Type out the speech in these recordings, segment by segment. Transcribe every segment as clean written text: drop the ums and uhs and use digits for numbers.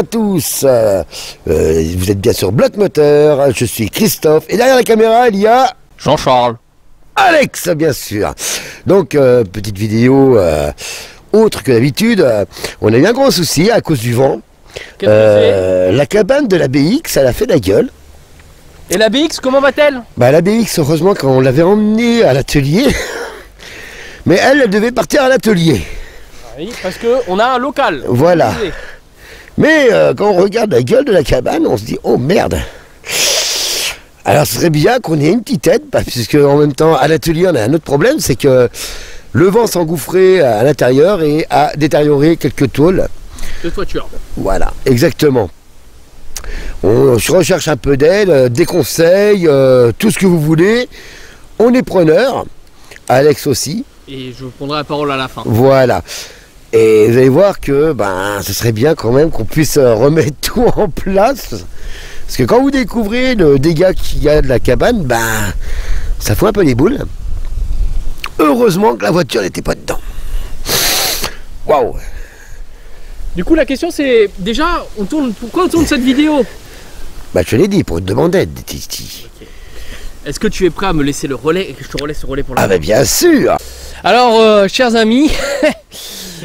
à tous, vous êtes bien sur Bloc Moteur, je suis Christophe et derrière la caméra il y a Jean-Charles, Alex bien sûr. Donc petite vidéo autre que d'habitude, on a eu un gros souci à cause du vent. La cabane de la BX elle a fait la gueule. et la BX comment va-t-elle? Bah la BX heureusement quand on l'avait emmenée à l'atelier, mais elle devait partir à l'atelier. Oui, parce qu'on a un local. Voilà. Mais quand on regarde la gueule de la cabane, on se dit oh merde. Alors ce serait bien qu'on ait une petite aide, puisque en même temps à l'atelier on a un autre problème, c'est que le vent s'engouffrait à l'intérieur et a détérioré quelques tôles. De toiture. Voilà, exactement. On recherche un peu d'aide, des conseils, tout ce que vous voulez. On est preneur, Alex aussi. Et je prendrai la parole à la fin. Voilà. Et vous allez voir que ce serait bien quand même qu'on puisse remettre tout en place. Parce que quand vous découvrez le dégât qu'il y a de la cabane, ça fout un peu les boules. Heureusement que la voiture n'était pas dedans. Waouh. Du coup la question c'est, déjà, pourquoi on tourne cette vidéo? Je te l'ai dit, pour une demande d'aide, Titi. Okay. Est-ce que tu es prêt à me laisser le relais et que je te relaisse le relais pour la Ah bien sûr. Alors, chers amis,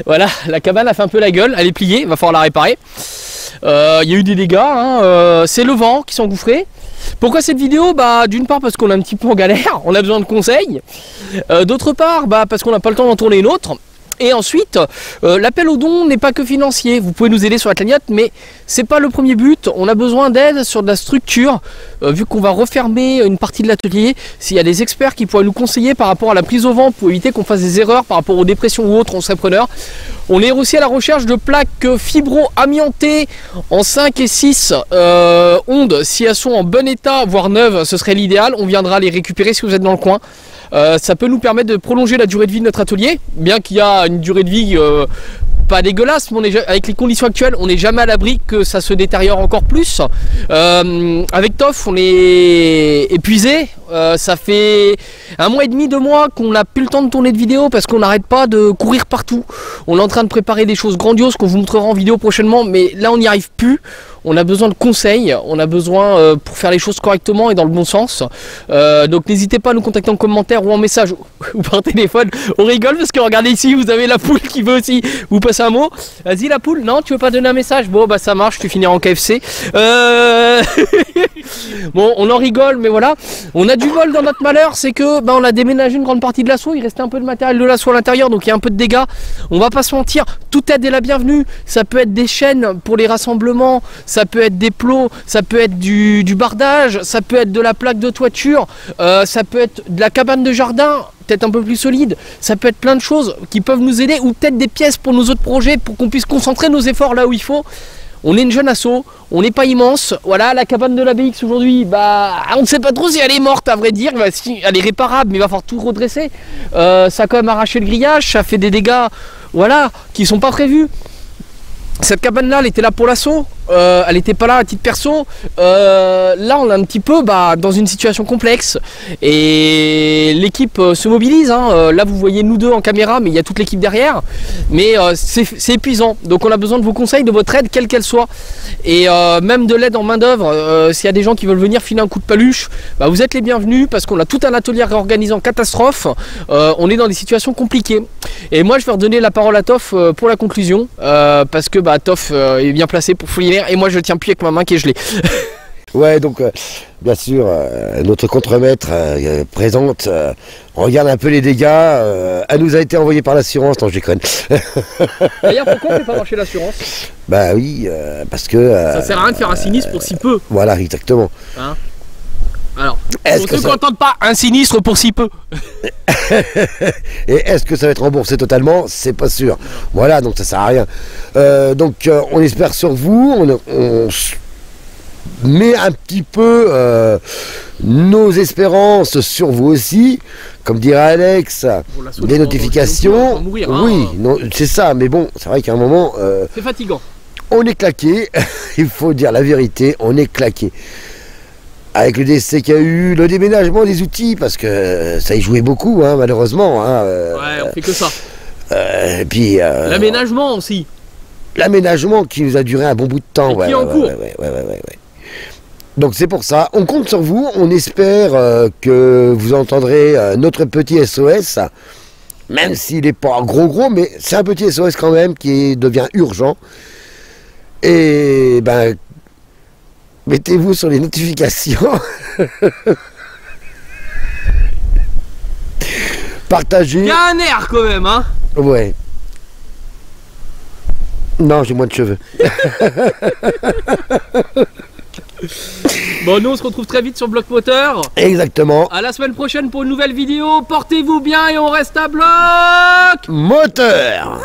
voilà, la cabane a fait un peu la gueule, elle est pliée, il va falloir la réparer. Il y a eu des dégâts, c'est le vent qui s'est engouffré. Pourquoi cette vidéo? D'une part parce qu'on est un petit peu en galère, on a besoin de conseils. D'autre part, parce qu'on n'a pas le temps d'en tourner une autre. Et ensuite, l'appel aux dons n'est pas que financier. Vous pouvez nous aider sur la cagnotte, mais c'est pas le premier but. On a besoin d'aide sur de la structure, vu qu'on va refermer une partie de l'atelier. S'il y a des experts qui pourraient nous conseiller par rapport à la prise au vent pour éviter qu'on fasse des erreurs par rapport aux dépressions ou autres, on serait preneur. On est aussi à la recherche de plaques fibro-amiantées en 5 et 6 ondes. Si elles sont en bon état, voire neuves, ce serait l'idéal. On viendra les récupérer si vous êtes dans le coin. Ça peut nous permettre de prolonger la durée de vie de notre atelier, bien qu'il y a une durée de vie pas dégueulasse, mais avec les conditions actuelles, on n'est jamais à l'abri que ça se détériore encore plus. Avec Toff, on est épuisé. Ça fait 1 mois et demi, 2 mois qu'on n'a plus le temps de tourner de vidéos parce qu'on n'arrête pas de courir partout. On est en train de préparer des choses grandioses qu'on vous montrera en vidéo prochainement, mais là on n'y arrive plus. On a besoin de conseils, on a besoin pour faire les choses correctement et dans le bon sens. Donc n'hésitez pas à nous contacter en commentaire ou en message ou par téléphone. On rigole parce que regardez ici, vous avez la poule qui veut aussi vous passer un mot. Vas-y la poule, non tu veux pas donner un message? Bon ça marche, tu finiras en KFC. Bon on en rigole mais voilà. On a du bol dans notre malheur, c'est que on a déménagé une grande partie de l'assaut, il restait un peu de matériel de l'assaut à l'intérieur, donc il y a un peu de dégâts. On va pas se mentir, toute aide est la bienvenue. Ça peut être des chaînes pour les rassemblements, ça peut être des plots, ça peut être du bardage, ça peut être de la plaque de toiture, ça peut être de la cabane de jardin, peut-être un peu plus solide, ça peut être plein de choses qui peuvent nous aider, ou peut-être des pièces pour nos autres projets, pour qu'on puisse concentrer nos efforts là où il faut. On est une jeune asso, on n'est pas immense. Voilà, la cabane de la BX aujourd'hui, on ne sait pas trop si elle est morte à vrai dire. Si, elle est réparable, mais il va falloir tout redresser. Ça a quand même arraché le grillage, ça fait des dégâts, voilà, qui sont pas prévus. Cette cabane là, elle était là pour l'assaut, elle n'était pas là à titre perso. Là on est un petit peu dans une situation complexe et l'équipe se mobilise, Là vous voyez nous deux en caméra, mais il y a toute l'équipe derrière. Mais c'est épuisant, donc on a besoin de vos conseils, de votre aide quelle qu'elle soit. Et même de l'aide en main d'œuvre, s'il y a des gens qui veulent venir filer un coup de paluche, vous êtes les bienvenus, parce qu'on a tout un atelier réorganisé en catastrophe. On est dans des situations compliquées. Et moi je vais redonner la parole à Toff pour la conclusion, parce que Toff est bien placé pour fouiller et moi je tiens plus avec ma main qui est gelée. Ouais, donc bien sûr, notre contremaître présente, regarde un peu les dégâts. Elle nous a été envoyée par l'assurance, non je déconne. D'ailleurs, pourquoi on ne fait pas marcher l'assurance? Oui, parce que... ça sert à rien de faire un sinistre pour si peu. Voilà, exactement. Alors, pour ceux qui n'entendent pas, un sinistre pour si peu. Et est-ce que ça va être remboursé totalement? C'est pas sûr. Voilà, donc ça sert à rien. Donc on espère sur vous, on met un petit peu nos espérances sur vous aussi. Comme dirait Alex, des notifications. Mourir, oui, c'est ça, mais bon, c'est vrai qu'à un moment... c'est fatigant. On est claqué, il faut dire la vérité, on est claqué. Avec le décès qu'il y a eu, le déménagement des outils, parce que ça y jouait beaucoup, malheureusement. Ouais, on fait que ça. Et puis... l'aménagement aussi. l'aménagement qui nous a duré un bon bout de temps. Et qui est en cours. Ouais. Donc c'est pour ça, on compte sur vous, on espère que vous entendrez notre petit SOS, même s'il n'est pas gros, mais c'est un petit SOS quand même qui devient urgent. Et ben, mettez-vous sur les notifications. Partagez. Il y a un air quand même, hein. Ouais. Non, j'ai moins de cheveux. Bon, nous on se retrouve très vite sur Bloc Moteur. Exactement. À la semaine prochaine pour une nouvelle vidéo. Portez-vous bien et on reste à Bloc Moteur.